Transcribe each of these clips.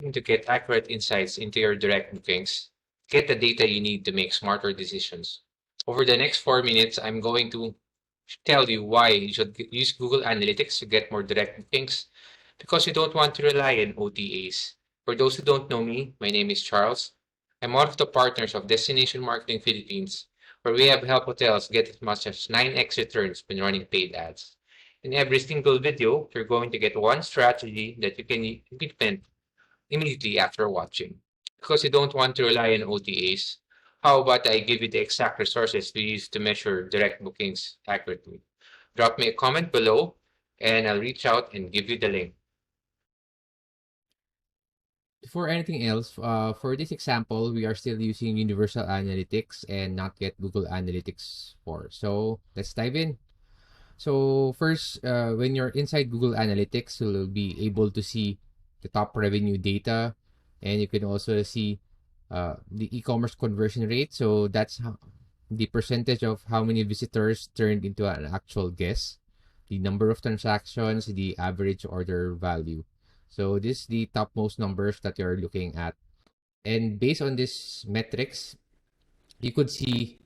To get accurate insights into your direct bookings, get the data you need to make smarter decisions. Over the next 4 minutes, I'm going to tell you why you should use Google Analytics to get more direct bookings because you don't want to rely on OTAs. For those who don't know me, my name is Charles. I'm one of the partners of Destination Marketing Philippines, where we have helped hotels get as much as 9x returns when running paid ads. In every single video, you're going to get one strategy that you can implement immediately after watching. Because you don't want to rely on OTAs, how about I give you the exact resources to use to measure direct bookings accurately? Drop me a comment below and I'll reach out and give you the link. Before anything else, for this example, we are still using Universal Analytics and not yet Google Analytics 4. So let's dive in. So first, when you're inside Google Analytics, you'll be able to see the top revenue data, and you can also see the e-commerce conversion rate. So that's the percentage of how many visitors turned into an actual guest, the number of transactions, the average order value. So this is the topmost numbers that you're looking at. And based on these metrics, you could see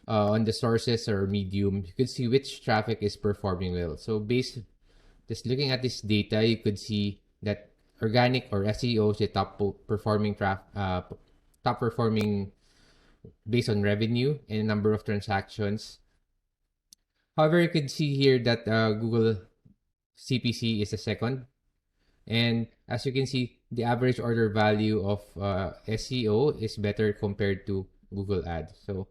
on the sources or medium, you could see which traffic is performing well. So based just looking at this data, you could see that organic or SEO is the top performing based on revenue and number of transactions. However, you could see here that Google CPC is the second. And as you can see, the average order value of SEO is better compared to Google Ads. So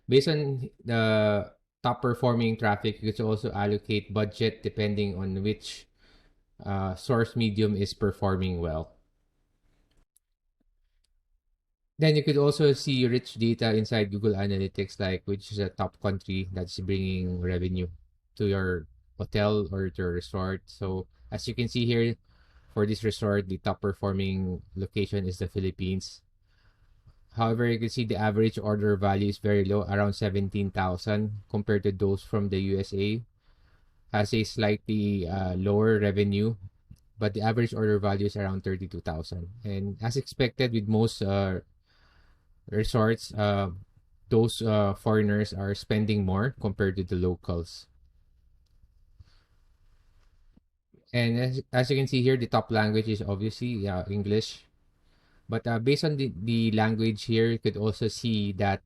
based on the top performing traffic, you could also allocate budget depending on which source medium is performing well. Then you could also see rich data inside Google Analytics, like which is a top country that's bringing revenue to your hotel or to your resort. So as you can see here, for this resort, the top performing location is the Philippines. However, you can see the average order value is very low, around 17,000 compared to those from the USA. Has a slightly lower revenue, but the average order value is around 32,000. And as expected with most resorts, those foreigners are spending more compared to the locals. And as you can see here, the top language is obviously English. But based on the language here, you could also see that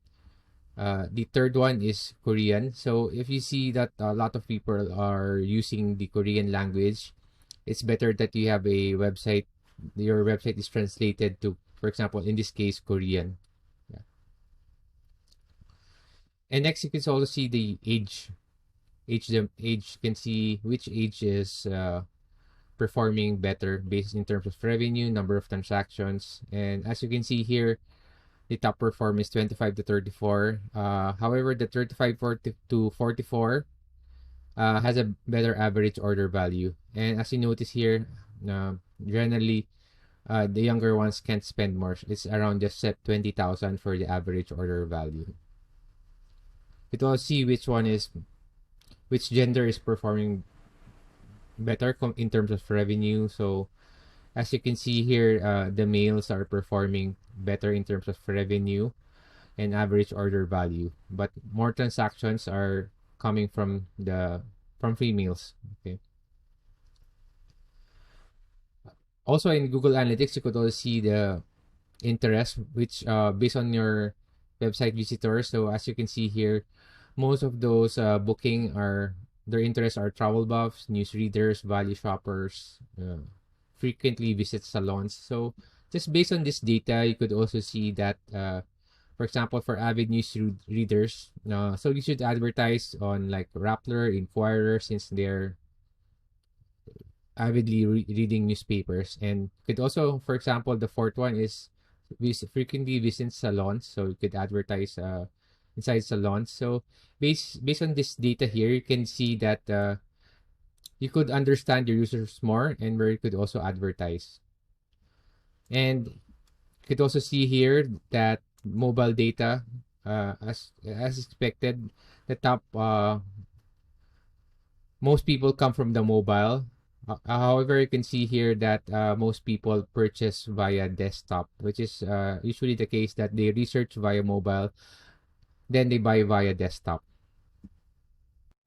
the third one is Korean. So if you see that a lot of people are using the Korean language, it's better that you have a website. Your website is translated to, for example, in this case, Korean. Yeah. And next, you can also see the age. Age. You can see which age is performing better based in terms of revenue, number of transactions, and as you can see here, the top performer is 25 to 34. However, the 35 to 44 has a better average order value. And as you notice here, generally, the younger ones can't spend more. It's around just set 20,000 for the average order value. You can also see which gender is performing better in terms of revenue. So as you can see here, the males are performing better in terms of revenue and average order value, but more transactions are coming from females. Okay. Also in Google Analytics, you could also see the interest, which based on your website visitors. So as you can see here, most of those booking are their interests are travel buffs, news readers, value shoppers, frequently visit salons. So just based on this data, you could also see that, for example, for avid news readers, so you should advertise on like Rappler, Inquirer, since they're avidly reading newspapers. And could also, for example, the fourth one is frequently visit salons. So you could advertise inside salons. So based on this data here, you can see that you could understand your users more and where you could also advertise. And you could also see here that mobile data, as expected, the top most people come from the mobile. However, you can see here that most people purchase via desktop, which is usually the case that they research via mobile, then they buy via desktop.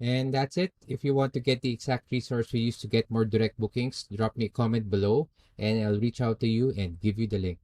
And that's it. If you want to get the exact resource we use to get more direct bookings, drop me a comment below and I'll reach out to you and give you the link.